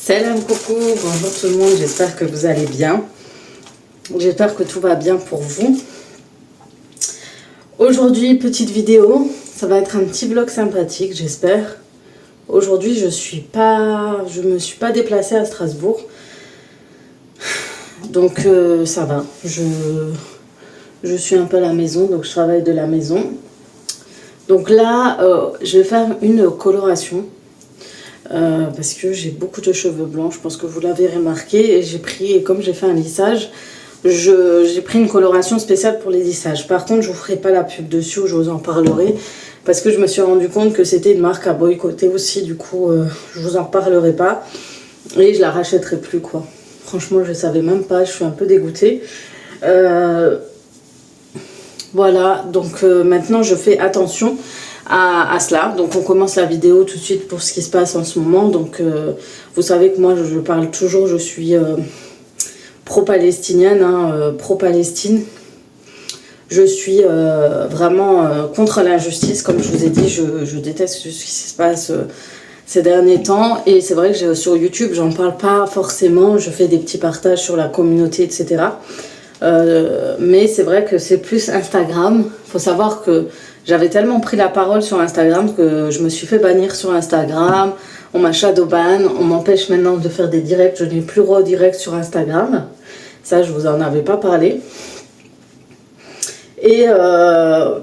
Salam coucou, bonjour tout le monde, j'espère que vous allez bien. J'espère que tout va bien pour vous. Aujourd'hui, petite vidéo, ça va être un petit vlog sympathique, j'espère. Aujourd'hui, je me suis pas déplacée à Strasbourg. Donc ça va, je suis un peu à la maison, donc je travaille de la maison. Donc là, je vais faire une coloration. Parce que j'ai beaucoup de cheveux blancs, je pense que vous l'avez remarqué, et comme j'ai fait un lissage, j'ai pris une coloration spéciale pour les lissages. Par contre, je vous ferai pas la pub dessus, je vous en parlerai, parce que je me suis rendu compte que c'était une marque à boycotter aussi, du coup je vous en parlerai pas, et je la rachèterai plus quoi. Franchement, je savais même pas, je suis un peu dégoûtée. Voilà, donc maintenant je fais attention à cela. Donc on commence la vidéo tout de suite pour ce qui se passe en ce moment. Donc vous savez que moi je parle toujours, je suis pro-palestinienne, pro-Palestine. Je suis vraiment contre l'injustice, comme je vous ai dit, je déteste ce qui se passe ces derniers temps. Et c'est vrai que sur YouTube, j'en parle pas forcément, je fais des petits partages sur la communauté, etc. Mais c'est vrai que c'est plus Instagram. Il faut savoir que j'avais tellement pris la parole sur Instagram que je me suis fait bannir sur Instagram. On m'a shadowban, on m'empêche maintenant de faire des directs. Je n'ai plus le droit au direct sur Instagram. Ça, je vous en avais pas parlé. Et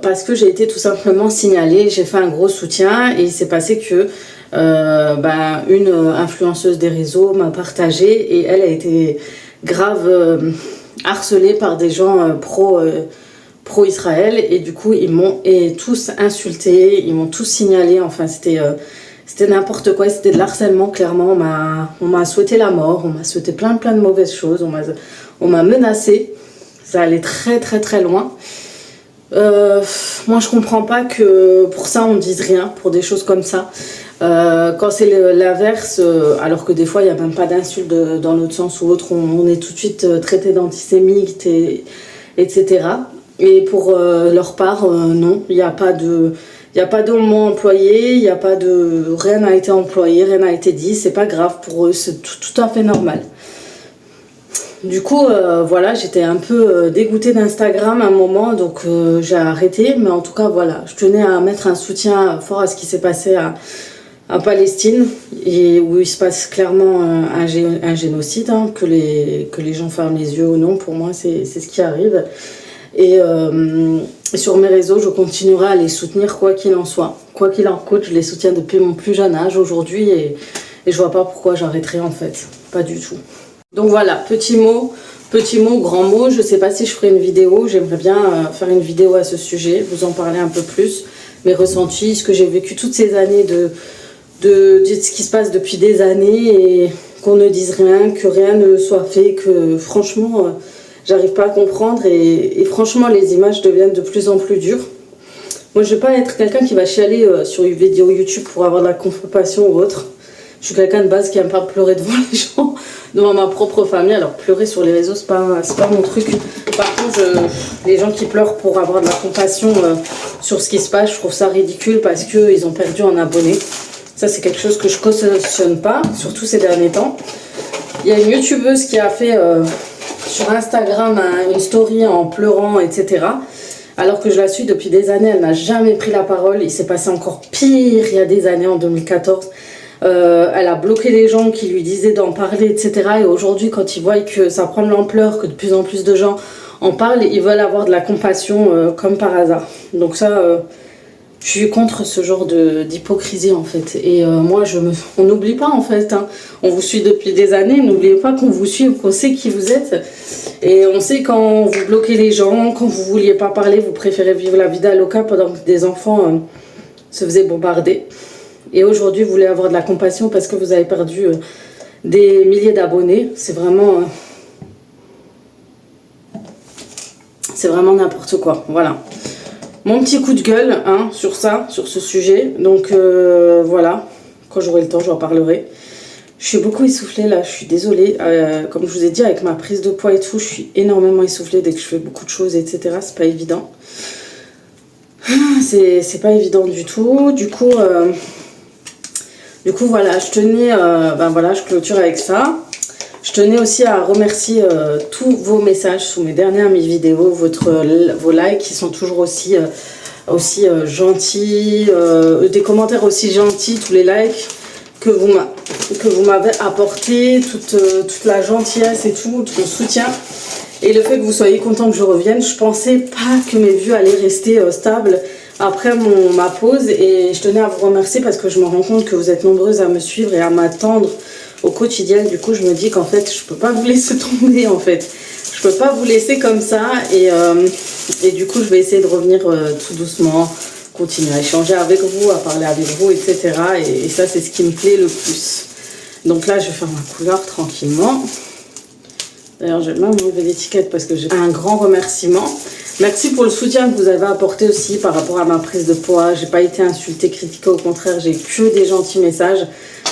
parce que j'ai été tout simplement signalée, j'ai fait un gros soutien et il s'est passé que une influenceuse des réseaux m'a partagé et elle a été grave harcelée par des gens pro-Israël et du coup ils m'ont tous insulté, ils m'ont tous signalé, enfin c'était n'importe quoi, c'était de l'harcèlement clairement, on m'a souhaité la mort, on m'a souhaité plein de mauvaises choses, on m'a menacé, ça allait très loin. Moi je comprends pas que pour ça on dise rien, pour des choses comme ça. Quand c'est l'inverse, alors que des fois il n'y a même pas d'insulte dans l'autre sens ou autre, on est tout de suite traité d'antisémite, etc. Et pour leur part, non, il n'y a pas de mot employé, il n'y a pas de... Rien n'a été employé, rien n'a été dit, c'est pas grave pour eux, c'est tout à fait normal. Du coup, voilà, j'étais un peu dégoûtée d'Instagram à un moment, donc j'ai arrêté. Mais en tout cas, voilà, je tenais à mettre un soutien fort à ce qui s'est passé à Palestine, et où il se passe clairement un génocide, hein, que les gens ferment les yeux ou non, pour moi, c'est ce qui arrive. Et sur mes réseaux, je continuerai à les soutenir quoi qu'il en soit. Quoi qu'il en coûte, je les soutiens depuis mon plus jeune âge aujourd'hui, et je vois pas pourquoi j'arrêterai en fait, pas du tout. Donc voilà, petit mot, grand mot. Je sais pas si je ferai une vidéo. J'aimerais bien faire une vidéo à ce sujet, vous en parler un peu plus, mes ressentis, ce que j'ai vécu toutes ces années de ce qui se passe depuis des années, et qu'on ne dise rien, que rien ne soit fait, que franchement, j'arrive pas à comprendre, et franchement, les images deviennent de plus en plus dures. Moi, je vais pas être quelqu'un qui va chialer sur une vidéo YouTube pour avoir de la compassion ou autre. Je suis quelqu'un de base qui aime pas pleurer devant les gens, devant ma propre famille. Alors pleurer sur les réseaux, c'est pas mon truc. Par contre, les gens qui pleurent pour avoir de la compassion sur ce qui se passe, je trouve ça ridicule parce qu'ils ont perdu en abonnés. Ça, c'est quelque chose que je cautionne pas, surtout ces derniers temps. Il y a une youtubeuse qui a fait sur Instagram une story en pleurant, etc. Alors que je la suis depuis des années, elle n'a jamais pris la parole. Il s'est passé encore pire il y a des années, en 2014. Elle a bloqué les gens qui lui disaient d'en parler, etc. Et aujourd'hui, quand ils voient que ça prend de l'ampleur, que de plus en plus de gens en parlent, ils veulent avoir de la compassion comme par hasard. Donc ça, je suis contre ce genre d'hypocrisie en fait. Et moi, on n'oublie pas en fait. Hein. On vous suit depuis des années, n'oubliez pas qu'on vous suit, qu'on sait qui vous êtes. Et on sait quand vous bloquez les gens, quand vous ne vouliez pas parler, vous préférez vivre la vida loca pendant que des enfants se faisaient bombarder. Et aujourd'hui, vous voulez avoir de la compassion parce que vous avez perdu des milliers d'abonnés. C'est vraiment n'importe quoi. Voilà. Mon petit coup de gueule hein, sur ce sujet. Donc voilà, quand j'aurai le temps, j'en parlerai. Je suis beaucoup essoufflée là, je suis désolée. Comme je vous ai dit, avec ma prise de poids et tout, je suis énormément essoufflée dès que je fais beaucoup de choses, etc. C'est pas évident. C'est pas évident du tout. Du coup, Du coup, voilà, je tenais, voilà, je clôture avec ça. Je tenais aussi à remercier tous vos messages sous mes dernières vidéos, vos likes qui sont toujours aussi gentils, des commentaires aussi gentils, tous les likes que vous m'avez apporté, toute la gentillesse et tout le soutien. Et le fait que vous soyez content que je revienne, je pensais pas que mes vues allaient rester stables après ma pause. Et je tenais à vous remercier parce que je me rends compte que vous êtes nombreuses à me suivre et à m'attendre au quotidien. Du coup, je me dis qu'en fait, je peux pas vous laisser tomber en fait. Je peux pas vous laisser comme ça. Et du coup, je vais essayer de revenir tout doucement, continuer à échanger avec vous, à parler avec vous, etc. Et ça, c'est ce qui me plaît le plus. Donc là, je vais faire ma couleur tranquillement. D'ailleurs, je vais même enlever l'étiquette parce que j'ai un grand remerciement. Merci pour le soutien que vous avez apporté aussi par rapport à ma prise de poids. J'ai pas été insultée, critiquée, au contraire, j'ai que des gentils messages.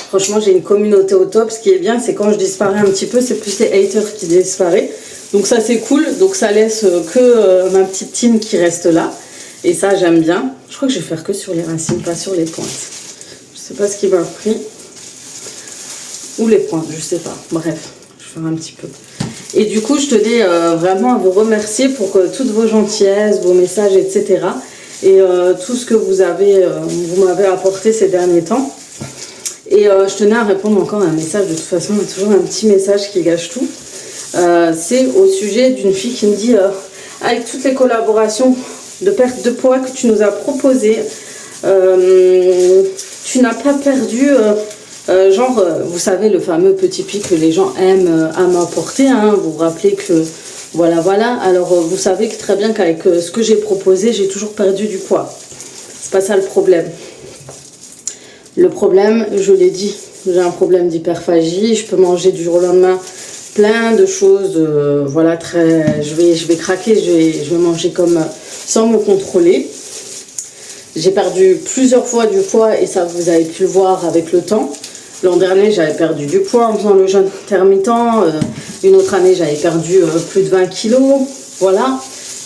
Franchement, j'ai une communauté au top. Ce qui est bien, c'est quand je disparais un petit peu, c'est plus les haters qui disparaissent. Donc ça, c'est cool. Donc ça laisse que ma petite team qui reste là. Et ça, j'aime bien. Je crois que je vais faire que sur les racines, pas sur les pointes. Je sais pas ce qui m'a pris. Ou les pointes, je sais pas. Bref, je vais faire un petit peu. Et du coup, je tenais vraiment à vous remercier pour toutes vos gentillesses, vos messages, etc. Et tout ce que vous m'avez apporté ces derniers temps. Et je tenais à répondre encore à un message. De toute façon, il y a toujours un petit message qui gâche tout. C'est au sujet d'une fille qui me dit avec toutes les collaborations de perte de poids que tu nous as proposées, tu n'as pas perdu... vous savez, le fameux petit pic que les gens aiment à m'apporter, hein, vous vous rappelez que, voilà. Alors, vous savez que très bien qu'avec ce que j'ai proposé, j'ai toujours perdu du poids. C'est pas ça le problème. Le problème, je l'ai dit, j'ai un problème d'hyperphagie, je peux manger du jour au lendemain plein de choses, je vais craquer, je vais manger comme sans me contrôler. J'ai perdu plusieurs fois du poids et ça, vous avez pu le voir avec le temps. L'an dernier, j'avais perdu du poids en faisant le jeûne intermittent. Une autre année, j'avais perdu plus de 20 kilos. Voilà.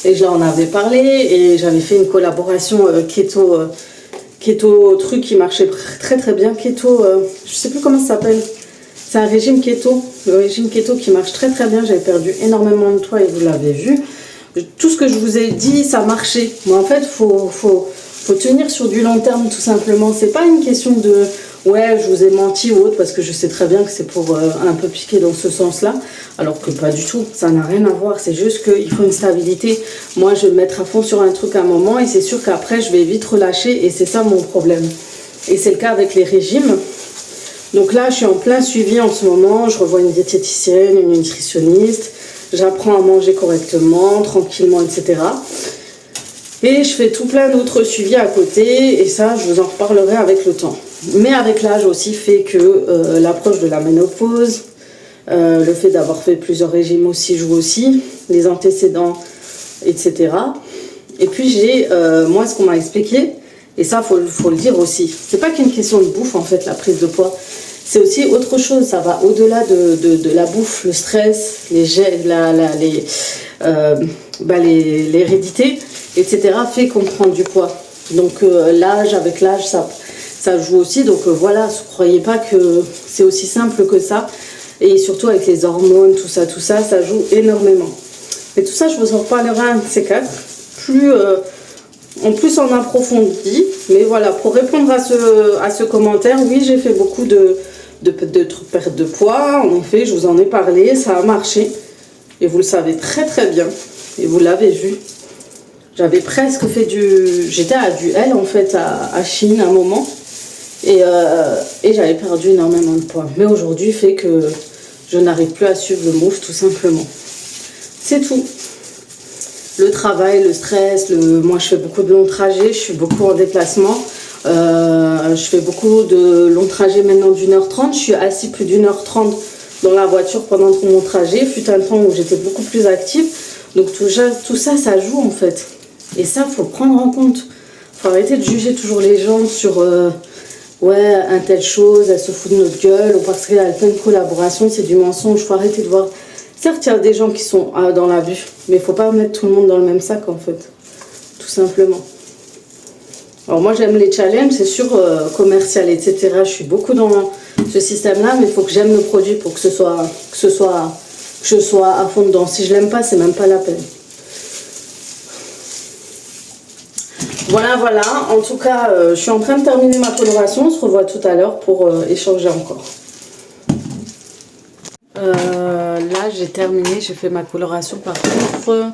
Et je leur en avais parlé. Et j'avais fait une collaboration keto truc qui marchait très très bien. Keto, je sais plus comment ça s'appelle. C'est un régime keto. Le régime keto qui marche très très bien. J'avais perdu énormément de poids et vous l'avez vu. Tout ce que je vous ai dit, ça marchait. Mais en fait, faut tenir sur du long terme tout simplement. C'est pas une question de ouais, je vous ai menti ou autre, parce que je sais très bien que c'est pour un peu piquer dans ce sens-là, alors que pas du tout, ça n'a rien à voir, c'est juste qu'il faut une stabilité. Moi, je vais me mettre à fond sur un truc à un moment, et c'est sûr qu'après, je vais vite relâcher, et c'est ça mon problème. Et c'est le cas avec les régimes. Donc là, je suis en plein suivi en ce moment, je revois une diététicienne, une nutritionniste, j'apprends à manger correctement, tranquillement, etc. Et je fais tout plein d'autres suivis à côté, et ça, je vous en reparlerai avec le temps. Mais avec l'âge aussi fait que l'approche de la ménopause, le fait d'avoir fait plusieurs régimes aussi joue aussi, les antécédents, etc. Et puis j'ai, moi ce qu'on m'a expliqué, et ça faut le dire aussi, c'est pas qu'une question de bouffe en fait la prise de poids, c'est aussi autre chose, ça va au-delà de la bouffe, le stress, l'hérédité, etc. fait qu'on prend du poids. Donc avec l'âge, ça joue aussi. Donc voilà, ne croyez pas que c'est aussi simple que ça. Et surtout avec les hormones, tout ça, ça joue énormément. Mais tout ça, je vous en reparlerai un de ces quatre. Plus en approfondi. Mais voilà, pour répondre à ce commentaire, oui, j'ai fait beaucoup de perte de poids. En effet, je vous en ai parlé, ça a marché. Et vous le savez très très bien. Et vous l'avez vu. J'avais presque fait j'étais à du L en fait à Chine à un moment. Et j'avais perdu énormément de poids. Mais aujourd'hui fait que je n'arrive plus à suivre le move tout simplement. C'est tout. Le travail, le stress, moi je fais beaucoup de longs trajets, je suis beaucoup en déplacement. Je fais beaucoup de longs trajets maintenant d'1h30. Je suis assis plus d'1h30 dans la voiture pendant tout mon trajet. Fut un temps où j'étais beaucoup plus active. Donc tout ça, ça joue en fait. Et ça, faut prendre en compte. Faut arrêter de juger toujours les gens sur ouais, un telle chose, elle se fout de notre gueule, ou parce qu'elle a fait une collaboration, c'est du mensonge. Faut arrêter de voir. Certes, il y a des gens qui sont dans l'abus, mais il faut pas mettre tout le monde dans le même sac en fait. Tout simplement. Alors moi j'aime les challenges, c'est sûr, commercial, etc. Je suis beaucoup dans ce système-là, mais il faut que j'aime le produit pour que je sois à fond dedans. Si je l'aime pas, c'est même pas la peine. Voilà, voilà. En tout cas, je suis en train de terminer ma coloration. On se revoit tout à l'heure pour échanger encore. Là, j'ai terminé. J'ai fait ma coloration. Par contre,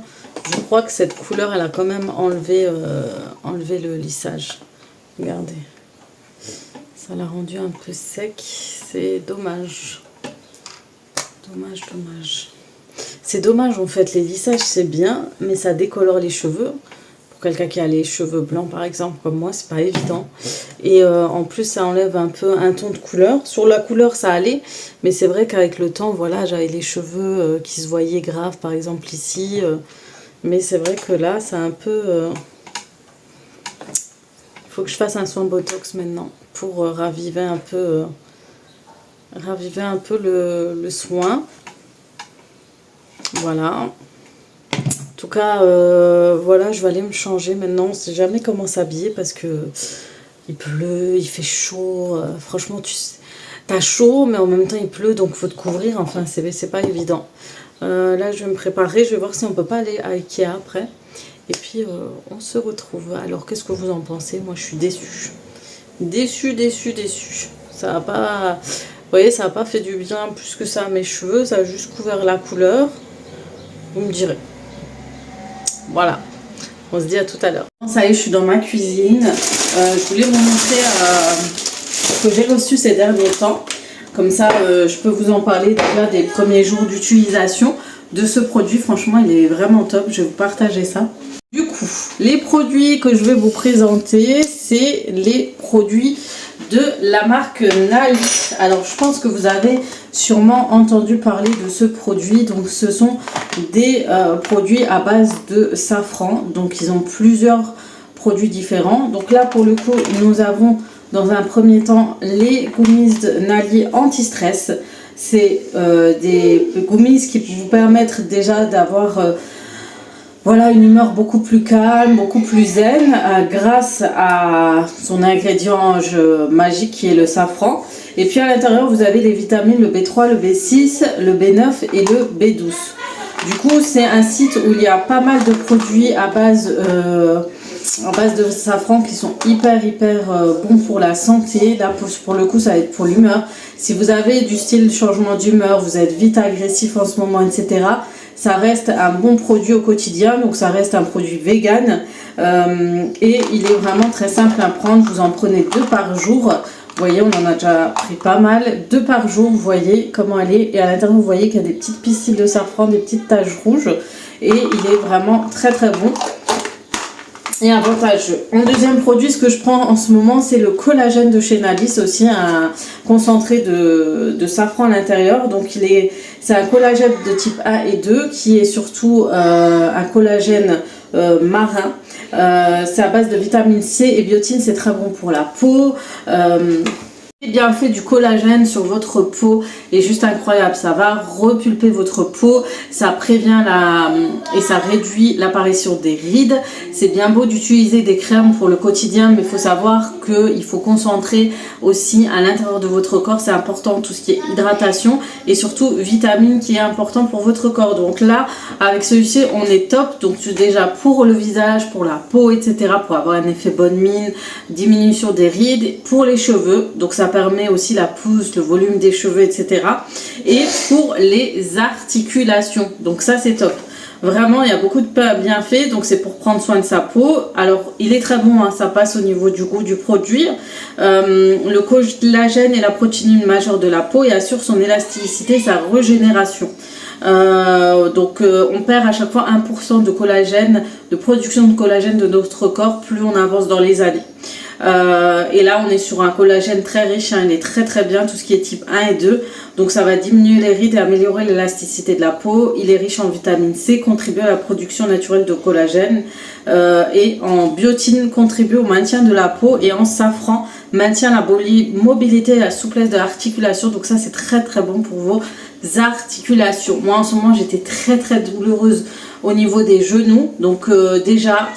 je crois que cette couleur, elle a quand même enlevé le lissage. Regardez. Ça l'a rendu un peu sec. C'est dommage. Dommage, dommage. C'est dommage, en fait. Les lissages, c'est bien, mais ça décolore les cheveux. Quelqu'un qui a les cheveux blancs par exemple comme moi, c'est pas évident. Et en plus ça enlève un peu un ton de couleur. Sur la couleur ça allait, mais c'est vrai qu'avec le temps, voilà, j'avais les cheveux qui se voyaient grave par exemple ici. Mais c'est vrai que là c'est un peu... faut que je fasse un soin botox maintenant pour raviver un peu le soin. Voilà. En tout cas, voilà, je vais aller me changer maintenant. On ne sait jamais comment s'habiller parce que il pleut, il fait chaud. Franchement, t'as chaud, mais en même temps il pleut, donc il faut te couvrir. Enfin, c'est pas évident. Là, je vais me préparer. Je vais voir si on peut pas aller à Ikea après. Et puis, on se retrouve. Alors, qu'est-ce que vous en pensez? Moi, je suis déçue. Déçue, déçue, déçue. Ça a pas... Vous voyez, ça n'a pas fait du bien plus que ça à mes cheveux. Ça a juste couvert la couleur. Vous me direz. Voilà, on se dit à tout à l'heure. Ça y est, je suis dans ma cuisine. Je voulais vous montrer ce que j'ai reçu ces derniers temps. Comme ça, je peux vous en parler déjà des premiers jours d'utilisation de ce produit. Franchement, il est vraiment top. Je vais vous partager ça. Du coup, les produits que je vais vous présenter, c'est les produits de la marque Nali. Alors, je pense que vous avez sûrement entendu parler de ce produit. Donc, ce sont des produits à base de safran. Donc, ils ont plusieurs produits différents. Donc là, pour le coup, nous avons dans un premier temps les gummies de Nali anti-stress. C'est des gummies qui vous permettent déjà d'avoir... voilà, une humeur beaucoup plus calme, beaucoup plus zen, grâce à son ingrédient magique qui est le safran. Et puis à l'intérieur, vous avez les vitamines, le B3, le B6, le B9 et le B12. Du coup, c'est un site où il y a pas mal de produits à base de safran qui sont hyper bons pour la santé. Là, pour le coup, ça va être pour l'humeur. Si vous avez du style changement d'humeur, vous êtes vite agressif en ce moment, etc., ça reste un bon produit au quotidien, donc ça reste un produit vegan et il est vraiment très simple à prendre. Vous en prenez 2 par jour. Vous voyez, on en a déjà pris pas mal. 2 par jour, vous voyez comment elle est. Et à l'intérieur, vous voyez qu'il y a des petites pistils de safran, des petites taches rouges. Et il est vraiment très bon et avantageux. En deuxième produit, ce que je prends en ce moment, c'est le collagène de chez Nali. C'est aussi un concentré de safran à l'intérieur. Donc c'est un collagène de type 1 et 2 qui est surtout un collagène marin. C'est à base de vitamine C et biotine. C'est très bon pour la peau. Les bienfaits du collagène sur votre peau est juste incroyable. Ça va repulper votre peau, ça prévient et ça réduit l'apparition des rides. C'est bien beau d'utiliser des crèmes pour le quotidien, mais il faut savoir qu'il faut concentrer aussi à l'intérieur de votre corps. C'est important, tout ce qui est hydratation et surtout vitamine qui est important pour votre corps. Donc là, avec celui-ci, on est top. Donc déjà pour le visage, pour la peau, etc., pour avoir un effet bonne mine, diminution des rides, pour les cheveux. Donc ça permet aussi la pousse, le volume des cheveux, etc. Et pour les articulations. Donc ça, c'est top. Vraiment, il y a beaucoup de bienfaits. Donc c'est pour prendre soin de sa peau. Alors, il est très bon, hein, ça passe au niveau du goût du produit. Le collagène est la protéine majeure de la peau et assure son élasticité et sa régénération. On perd à chaque fois 1% de collagène, de production de collagène de notre corps plus on avance dans les années. Et là on est sur un collagène très riche, hein, il est très bien, tout ce qui est type 1 et 2, donc ça va diminuer les rides et améliorer l'élasticité de la peau. Il est riche en vitamine C, contribue à la production naturelle de collagène, et en biotine, contribue au maintien de la peau, et en safran, maintient la mobilité et la souplesse de l'articulation. Donc ça c'est très bon pour vos articulations. Moi en ce moment j'étais très douloureuse au niveau des genoux. Donc déjà,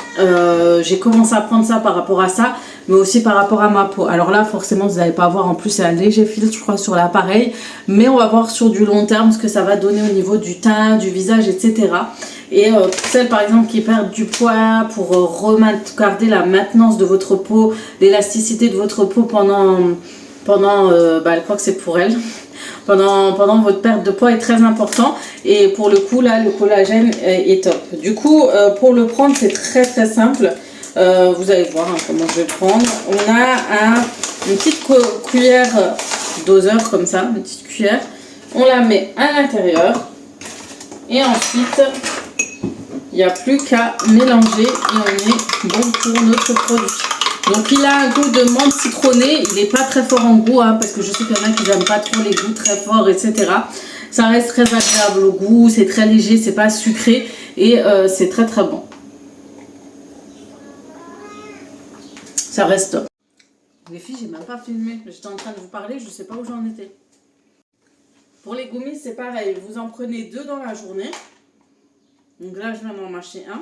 j'ai commencé à prendre ça par rapport à ça, mais aussi par rapport à ma peau. Alors là, forcément, vous n'allez pas voir, en plus c'est un léger filtre, je crois, sur l'appareil, mais on va voir sur du long terme ce que ça va donner au niveau du teint, du visage, etc. Et pour celles par exemple qui perdent du poids, pour garder la maintenance de votre peau, l'élasticité de votre peau pendant je crois que c'est pour elle, pendant votre perte de poids est très important. Et pour le coup là, le collagène est top. Du coup pour le prendre c'est très très simple. Vous allez voir comment je vais le prendre. On a une petite cuillère doseur comme ça, une petite cuillère. On la met à l'intérieur et ensuite il n'y a plus qu'à mélanger et on est bon pour notre produit. Donc il a un goût de menthe citronnée, il n'est pas très fort en goût, hein, parce que je sais qu'il y en a qui n'aiment pas trop les goûts très forts, etc. Ça reste très agréable au goût, c'est très léger, c'est pas sucré et c'est très très bon. Ça reste top. Les filles, j'ai même pas filmé, j'étais en train de vous parler, je sais pas où j'en étais. Pour les gummies, c'est pareil, vous en prenez 2 dans la journée. Donc là, je viens d'en mâcher un.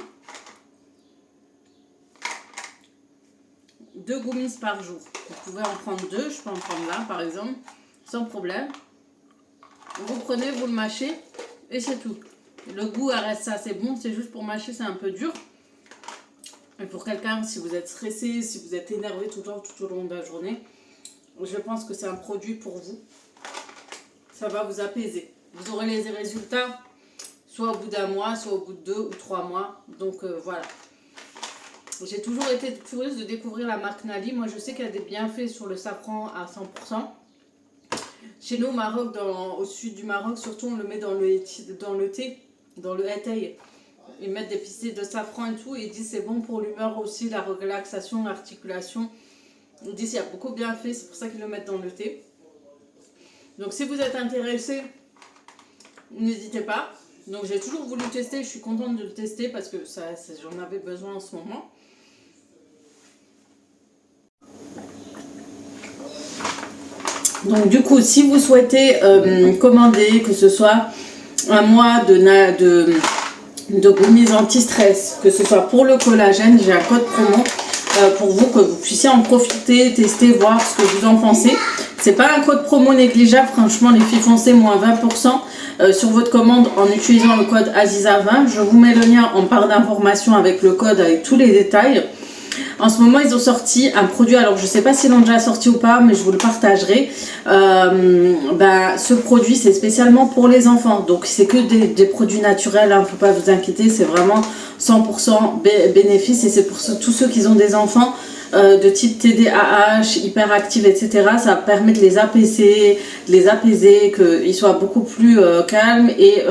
2 gummies par jour. Vous pouvez en prendre 2, je peux en prendre là par exemple, sans problème. Vous prenez, vous le mâchez et c'est tout. Le goût reste assez bon, c'est juste pour mâcher, c'est un peu dur. Et pour quelqu'un, si vous êtes stressé, si vous êtes énervé tout au long de la journée, je pense que c'est un produit pour vous. Ça va vous apaiser. Vous aurez les résultats soit au bout d'un mois, soit au bout de 2 ou 3 mois. Donc voilà. J'ai toujours été curieuse de découvrir la marque Nali. Moi, je sais qu'elle a des bienfaits sur le safran à 100%. Chez nous, au Maroc, au sud du Maroc, surtout, on le met dans le thé, dans le hétaï. Ils mettent des pistils de safran et tout. Et ils disent c'est bon pour l'humeur aussi, la relaxation, l'articulation. Ils disent qu'il y a beaucoup de bienfaits, c'est pour ça qu'ils le mettent dans le thé. Donc, si vous êtes intéressé, n'hésitez pas. Donc, j'ai toujours voulu tester. Je suis contente de le tester parce que j'en avais besoin en ce moment. Donc du coup, si vous souhaitez commander, que ce soit un mois de gummies anti-stress, que ce soit pour le collagène, j'ai un code promo pour vous, que vous puissiez en profiter, tester, voir ce que vous en pensez. C'est pas un code promo négligeable, franchement les filles, foncez moins 20% sur votre commande en utilisant le code Aziza20. Je vous mets le lien en barre d'information avec le code, avec tous les détails. En ce moment, ils ont sorti un produit, alors je ne sais pas s'ils l'ont déjà sorti ou pas, mais je vous le partagerai. Ce produit, c'est spécialement pour les enfants. Donc, c'est que des produits naturels, hein, faut pas vous inquiéter, c'est vraiment 100% bénéfice. Et c'est pour tous ceux qui ont des enfants de type TDAH, hyperactifs, etc. Ça permet de les apaiser, qu'ils soient beaucoup plus calmes. Et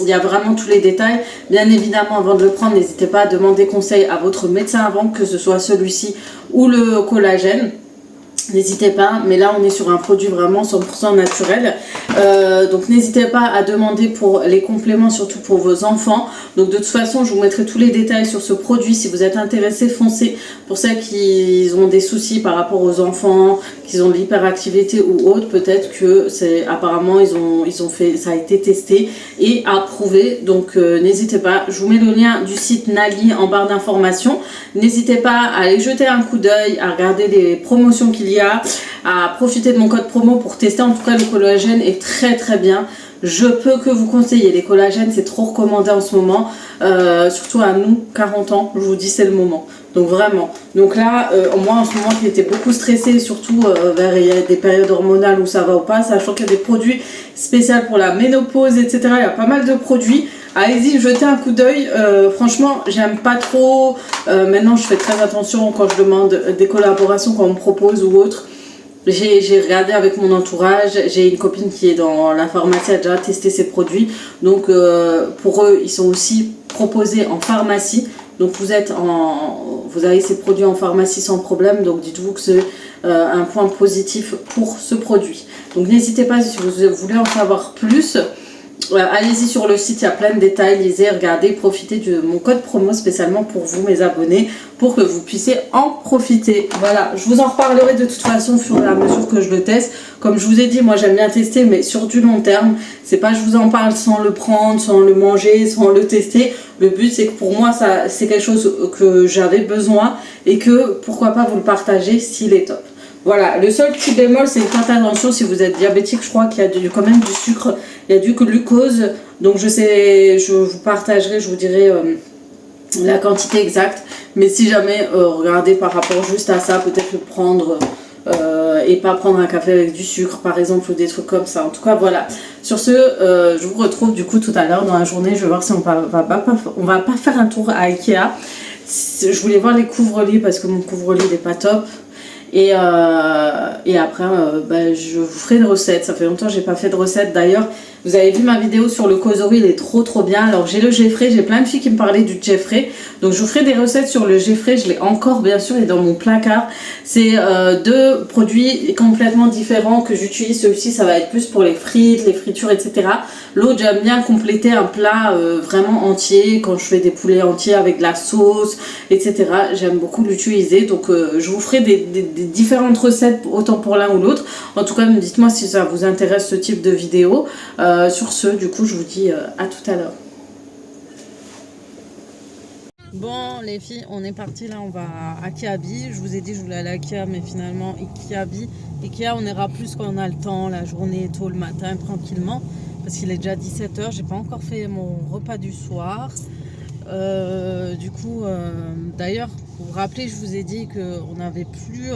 il y a vraiment tous les détails. Bien évidemment, avant de le prendre, n'hésitez pas à demander conseil à votre médecin avant, que ce soit celui-ci ou le collagène. N'hésitez pas, mais là on est sur un produit vraiment 100% naturel. Donc n'hésitez pas à demander pour les compléments, surtout pour vos enfants. Donc de toute façon, je vous mettrai tous les détails sur ce produit. Si vous êtes intéressés, foncez. Pour ceux qui ont des soucis par rapport aux enfants, qui ont de l'hyperactivité ou autre, peut-être que apparemment ils ont fait, ça a été testé et approuvé. Donc n'hésitez pas. Je vous mets le lien du site Nali en barre d'information. N'hésitez pas à aller jeter un coup d'œil, à regarder les promotions qu'il y a, à profiter de mon code promo pour tester. En tout cas, le collagène est très très bien. Je peux que vous conseiller. Les collagènes, c'est trop recommandé en ce moment, surtout à nous, 40 ans, je vous dis, c'est le moment. Donc vraiment. Donc là, moi en ce moment, qui était beaucoup stressée, surtout il y a des périodes hormonales où ça va ou pas, sachant qu'il y a des produits spéciaux pour la ménopause, etc. Il y a pas mal de produits. Allez-y, jetez un coup d'œil. Franchement, j'aime pas trop. Maintenant, je fais très attention quand je demande des collaborations qu'on me propose ou autre. J'ai regardé avec mon entourage. J'ai une copine qui est dans la pharmacie, a déjà testé ces produits. Donc, pour eux, ils sont aussi proposés en pharmacie. Donc, vous avez ces produits en pharmacie sans problème. Donc, dites-vous que c'est un point positif pour ce produit. Donc, n'hésitez pas si vous voulez en savoir plus. allez-y sur le site, il y a plein de détails, lisez, regardez, profitez de mon code promo spécialement pour vous, mes abonnés, pour que vous puissiez en profiter. Voilà, je vous en reparlerai de toute façon au fur et à mesure que je le teste. Comme je vous ai dit, moi j'aime bien tester, mais sur du long terme. C'est pas je vous en parle sans le prendre, sans le manger, sans le tester. Le but c'est que pour moi, c'est quelque chose que j'avais besoin et que pourquoi pas vous le partager s'il est top. Voilà, le seul petit bémol, c'est faites attention si vous êtes diabétique, je crois qu'il y a quand même du sucre, il y a du glucose, donc je vous partagerai, je vous dirai la quantité exacte, mais si jamais, regardez par rapport juste à ça, peut-être le prendre et pas prendre un café avec du sucre par exemple ou des trucs comme ça. En tout cas, voilà. Sur ce, je vous retrouve du coup tout à l'heure dans la journée, je vais voir si on va pas faire un tour à Ikea. Je voulais voir les couvre-lits parce que mon couvre-lit n'est pas top. Et après, je vous ferai une recette. Ça fait longtemps que j'ai pas fait de recette. D'ailleurs, vous avez vu ma vidéo sur le causerie, il est trop bien. Alors j'ai le Jeffrey, j'ai plein de filles qui me parlaient du Jeffrey. Donc je vous ferai des recettes sur le Jeffrey. Je l'ai encore bien sûr, il est dans mon placard. C'est deux produits complètement différents que j'utilise. Celui-ci, ça va être plus pour les frites, les fritures, etc. L'autre, j'aime bien compléter un plat vraiment entier. Quand je fais des poulets entiers avec de la sauce, etc. J'aime beaucoup l'utiliser. Donc je vous ferai des différentes recettes, autant pour l'un ou l'autre. En tout cas, dites-moi si ça vous intéresse ce type de vidéo. Sur ce, du coup, je vous dis à tout à l'heure. Bon, les filles, on est parti là, on va à Kiabi. Je vous ai dit, je voulais aller à Ikea, mais finalement, Kiabi. Ikea, on ira plus quand on a le temps, la journée, tôt le matin, tranquillement. Parce qu'il est déjà 17 h. J'ai pas encore fait mon repas du soir. D'ailleurs, vous vous rappelez, je vous ai dit qu'on n'avait plus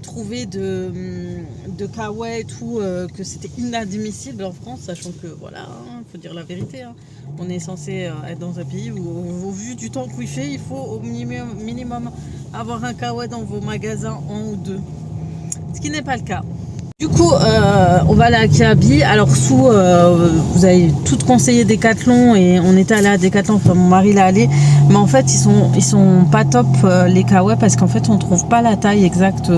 trouvé de kawaii et tout, que c'était inadmissible en France, sachant que voilà, faut dire la vérité, hein. On est censé être dans un pays où, au vu du temps qu'il fait, il faut au minimum avoir un kawaii dans vos magasins, un ou deux, ce qui n'est pas le cas. Du coup, on va aller à Kiabi. Alors, vous avez tout conseillé Decathlon et on était allé à Decathlon. Enfin, mon mari l'a allé. Mais en fait, ils sont pas top les kawaii parce qu'en fait, on trouve pas la taille exacte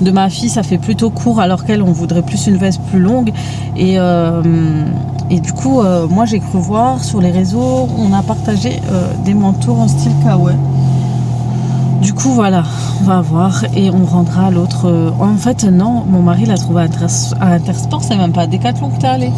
de ma fille. Ça fait plutôt court alors qu'elle, on voudrait plus une veste plus longue. Et du coup, moi, j'ai cru voir sur les réseaux, on a partagé des manteaux en style kawaii. Du coup, voilà, on va voir et on rendra à l'autre. En fait, non, mon mari l'a trouvé à Intersport, c'est même pas à Decathlon que t'es allé.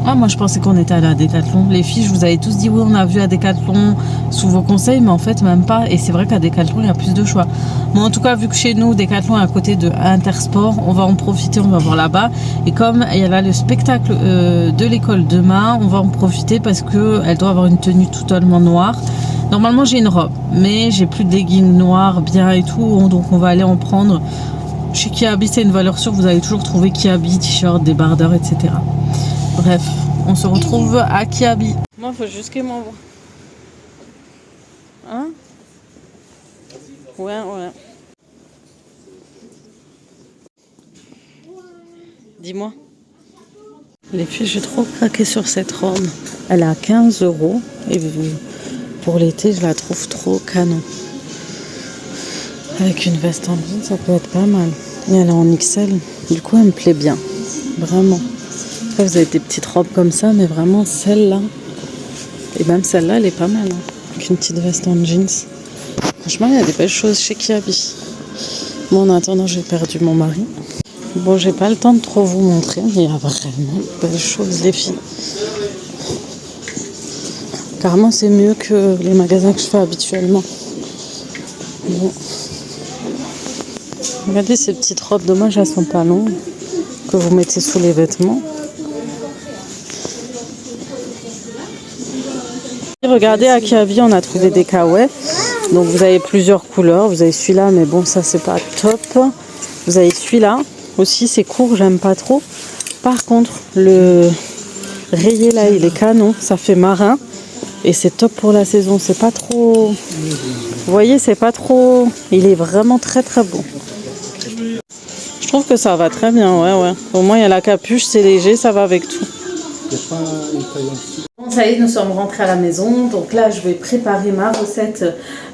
Ah, moi je pensais qu'on était allé à Decathlon. Les filles, je vous avais tous dit oui, on a vu à Decathlon sous vos conseils, mais en fait, même pas. Et c'est vrai qu'à Decathlon, il y a plus de choix. Mais en tout cas, vu que chez nous, Decathlon est à côté de Intersport, on va en profiter, on va voir là-bas. Et comme il y a là le spectacle de l'école demain, on va en profiter parce qu'elle doit avoir une tenue totalement noire. Normalement, j'ai une robe, mais j'ai plus de leggings noirs bien et tout, donc on va aller en prendre. Chez Kiabi, c'est une valeur sûre, vous allez toujours trouver Kiabi, t-shirt, débardeurs, etc. Bref, on se retrouve à Kiabi. Moi, il faut juste qu'il m'envoie. Hein? Ouais. Dis-moi. Les filles, j'ai trop craqué sur cette robe. Elle est à 15 € et pour l'été, je la trouve trop canon. Avec une veste en jean, ça peut être pas mal. Et elle est en XL. Du coup, elle me plaît bien. Vraiment. Après, vous avez des petites robes comme ça, mais vraiment, celle-là. Et même celle-là, elle est pas mal. Hein, avec une petite veste en jeans. Franchement, il y a des belles choses chez Kiabi. Bon, en attendant, j'ai perdu mon mari. Bon, j'ai pas le temps de trop vous montrer, mais il y a vraiment de belles choses, les filles. Carrément, c'est mieux que les magasins que je fais habituellement. Bon. Regardez ces petites robes, dommage, elles sont pas longues, que vous mettez sous les vêtements. Regardez, à Kiabi, on a trouvé des kawaii. Donc vous avez plusieurs couleurs. Vous avez celui-là, mais bon, ça c'est pas top. Vous avez celui-là. Aussi, c'est court, j'aime pas trop. Par contre, le rayé là, il est canon. Ça fait marin. Et c'est top pour la saison. C'est pas trop... Vous voyez, c'est pas trop... Il est vraiment très beau. Je trouve que ça va très bien, ouais. Au moins, il y a la capuche, c'est léger, ça va avec tout. Bon, ça y est, nous sommes rentrés à la maison. Donc là, je vais préparer ma recette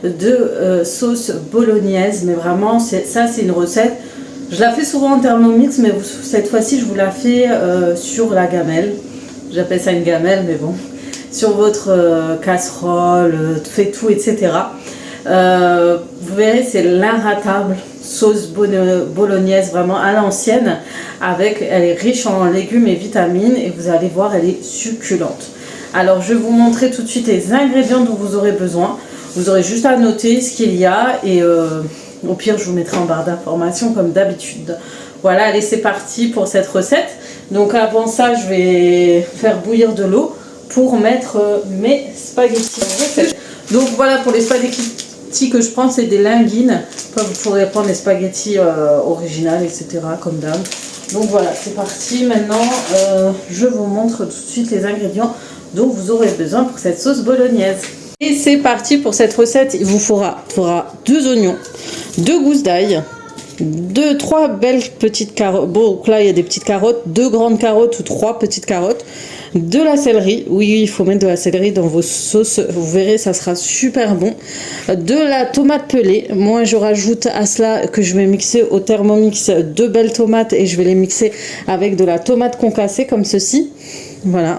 de sauce bolognaise. Mais vraiment, ça, c'est une recette... Je la fais souvent en Thermomix, mais cette fois-ci, je vous la fais sur la gamelle. j'appelle ça une gamelle, mais bon, sur votre casserole, fait tout, etc. Vous verrez, c'est l'inratable sauce bolognaise vraiment à l'ancienne. Elle est riche en légumes et vitamines et vous allez voir, elle est succulente. Alors, je vais vous montrer tout de suite les ingrédients dont vous aurez besoin. Vous aurez juste à noter ce qu'il y a et au pire, je vous mettrai en barre d'informations comme d'habitude. Voilà, allez, c'est parti pour cette recette. Donc, avant ça, je vais faire bouillir de l'eau pour mettre mes spaghettis en recette. Donc, voilà, pour les spaghettis que je prends, c'est des linguines. Enfin, vous pourrez prendre les spaghettis originales, etc., comme d'hab. Donc, voilà, c'est parti. Maintenant, je vous montre tout de suite les ingrédients dont vous aurez besoin pour cette sauce bolognaise. Et c'est parti pour cette recette. Il vous faudra 2 oignons, 2 gousses d'ail, 3 belles petites carottes. Bon, là il y a des petites carottes, 2 grandes carottes ou 3 petites carottes, de la céleri. Oui, il faut mettre de la céleri dans vos sauces. Vous verrez, ça sera super bon. De la tomate pelée. Moi, je rajoute à cela que je vais mixer au Thermomix 2 belles tomates et je vais les mixer avec de la tomate concassée comme ceci. Voilà,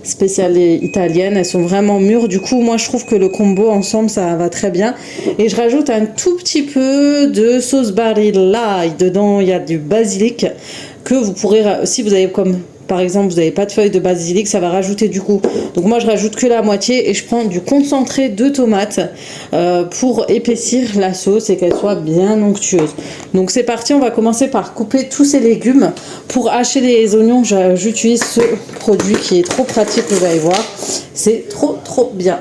spéciale italienne, elles sont vraiment mûres. Du coup, moi je trouve que le combo ensemble ça va très bien. Et je rajoute un tout petit peu de sauce Barilla. Dedans, il y a du basilic que vous pourrez, si vous avez comme par exemple vous n'avez pas de feuilles de basilic, ça va rajouter du goût. Donc moi je rajoute que la moitié et je prends du concentré de tomate pour épaissir la sauce et qu'elle soit bien onctueuse. Donc c'est parti, on va commencer par couper tous ces légumes. Pour hacher les oignons, j'utilise ce produit qui est trop pratique, vous allez voir. C'est trop bien.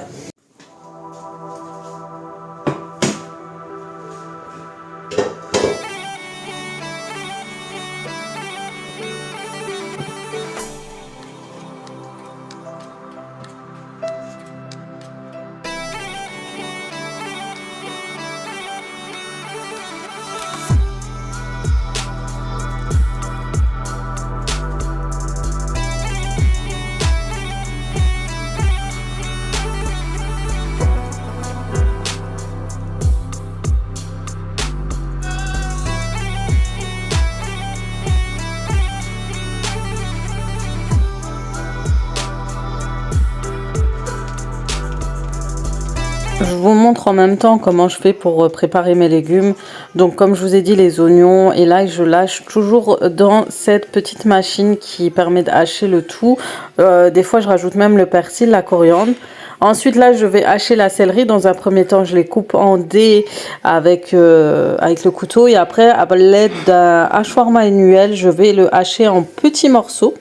Je vous montre en même temps comment je fais pour préparer mes légumes. Donc comme je vous ai dit, les oignons et l'ail, je lâche toujours dans cette petite machine qui permet de hacher le tout. Des fois je rajoute même le persil, la coriandre. Ensuite là je vais hacher la céleri. Dans un premier temps je les coupe en dés avec le couteau. Et après à l'aide d'un hachoir manuel je vais le hacher en petits morceaux.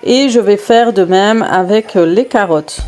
Et je vais faire de même avec les carottes.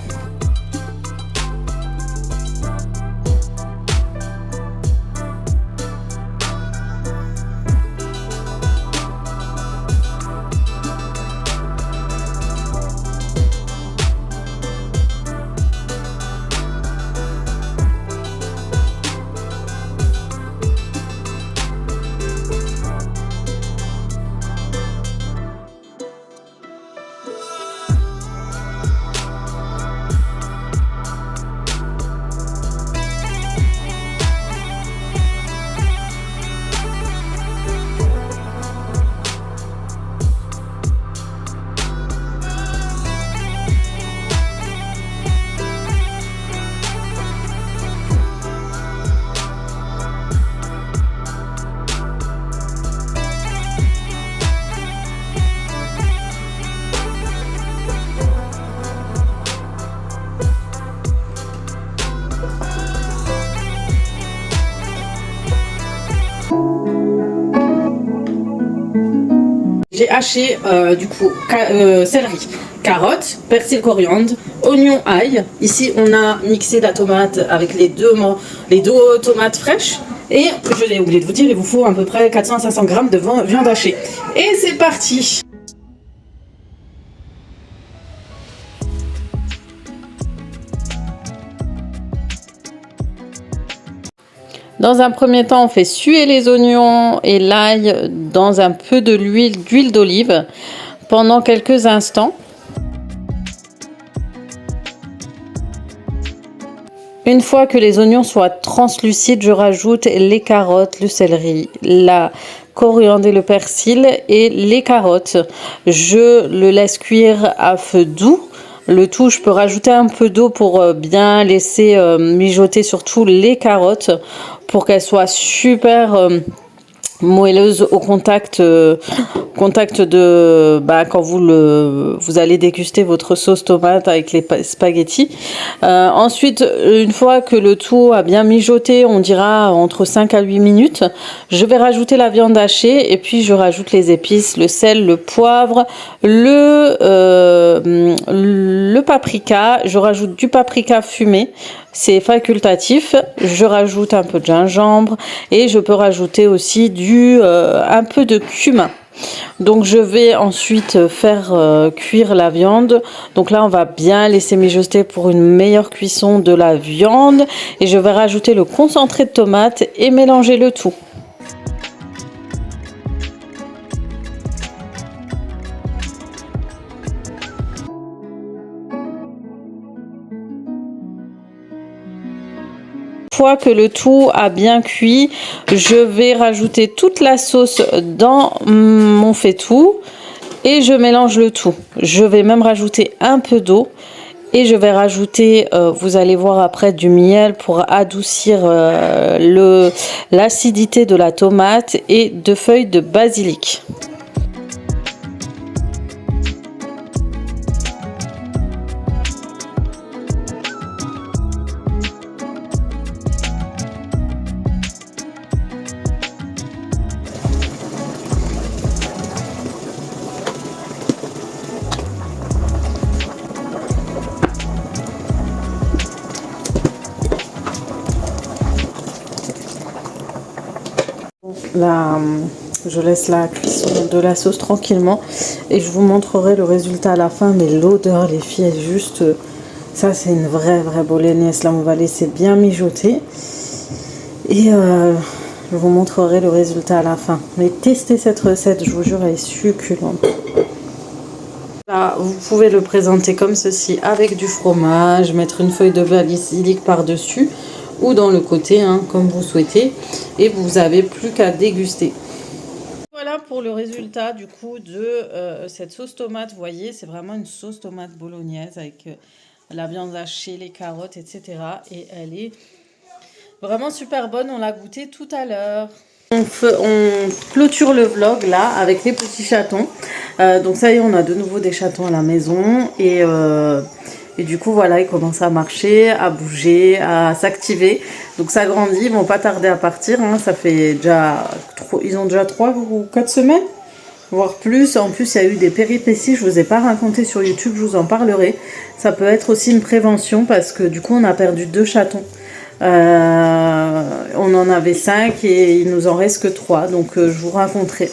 J'ai haché du coup céleri, carottes, persil, coriandre, oignon, ail. Ici on a mixé la tomate avec les deux tomates fraîches. Et je l'ai oublié de vous dire, il vous faut à peu près 400 à 500 grammes de viande hachée. Et c'est parti! Dans un premier temps, on fait suer les oignons et l'ail dans un peu d'huile d'olive pendant quelques instants. Une fois que les oignons soient translucides, je rajoute les carottes, le céleri, la coriandre et le persil et les carottes. Je le laisse cuire à feu doux. Le tout, je peux rajouter un peu d'eau pour bien laisser mijoter surtout les carottes pour qu'elles soient super moelleuse au contact, contact de quand vous allez déguster votre sauce tomate avec les spaghettis. Ensuite, une fois que le tout a bien mijoté, on dira entre 5 à 8 minutes, je vais rajouter la viande hachée et puis je rajoute les épices, le sel, le poivre, le paprika. Je rajoute du paprika fumé. C'est facultatif. Je rajoute un peu de gingembre et je peux rajouter aussi un peu de cumin. Donc je vais ensuite faire cuire la viande. Donc là on va bien laisser mijoter pour une meilleure cuisson de la viande et je vais rajouter le concentré de tomate et mélanger le tout. Une fois que le tout a bien cuit, je vais rajouter toute la sauce dans mon faitout et je mélange le tout. Je vais même rajouter un peu d'eau et je vais rajouter, vous allez voir après, du miel pour adoucir l'acidité de la tomate et 2 feuilles de basilic. Là, je laisse la cuisson de la sauce tranquillement et je vous montrerai le résultat à la fin. Mais l'odeur, les filles, est juste... Ça, c'est une vraie bolognaise. Là, on va laisser bien mijoter. Et je vous montrerai le résultat à la fin. Mais testez cette recette, je vous jure, elle est succulente. Là, vous pouvez le présenter comme ceci, avec du fromage, mettre une feuille de basilic par-dessus ou dans le côté, hein, comme vous souhaitez. Et vous n'avez plus qu'à déguster. Voilà pour le résultat du coup de cette sauce tomate. Vous voyez, c'est vraiment une sauce tomate bolognaise avec la viande hachée, les carottes, etc. Et elle est vraiment super bonne. On l'a goûtée tout à l'heure. On clôture le vlog là avec les petits chatons. Donc ça y est, on a de nouveau des chatons à la maison. Et du coup, voilà, ils commencent à marcher, à bouger, à s'activer. Donc ça grandit, ils vont pas tarder à partir. Hein. Ça fait déjà, ils ont déjà 3 ou 4 semaines, voire plus. En plus, il y a eu des péripéties, je vous ai pas raconté sur YouTube, je vous en parlerai. Ça peut être aussi une prévention parce que du coup, on a perdu 2 chatons. On en avait 5 et il nous en reste que 3. Donc je vous raconterai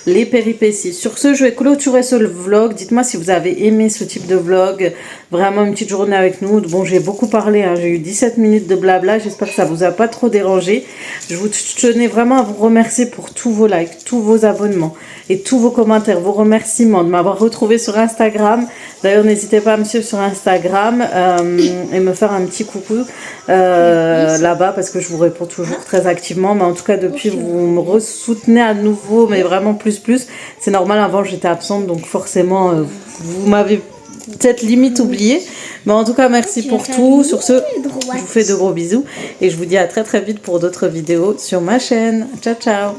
les péripéties. Sur ce, je vais clôturer ce vlog. Dites-moi si vous avez aimé ce type de vlog. Vraiment une petite journée avec nous. Bon, j'ai beaucoup parlé, hein. J'ai eu 17 minutes de blabla. J'espère que ça vous a pas trop dérangé. Je vous tenais vraiment à vous remercier pour tous vos likes, tous vos abonnements et tous vos commentaires, vos remerciements, de m'avoir retrouvé sur Instagram. D'ailleurs, n'hésitez pas à me suivre sur Instagram et me faire un petit coucou là-bas parce que je vous réponds toujours très activement. Mais en tout cas, depuis, vous me soutenez à nouveau, mais vraiment plus. C'est normal, avant j'étais absente, donc forcément, vous m'avez peut-être limite oublié. Mais en tout cas, merci pour tout. Sur ce, je vous fais de gros bisous et je vous dis à très vite pour d'autres vidéos sur ma chaîne. Ciao, ciao!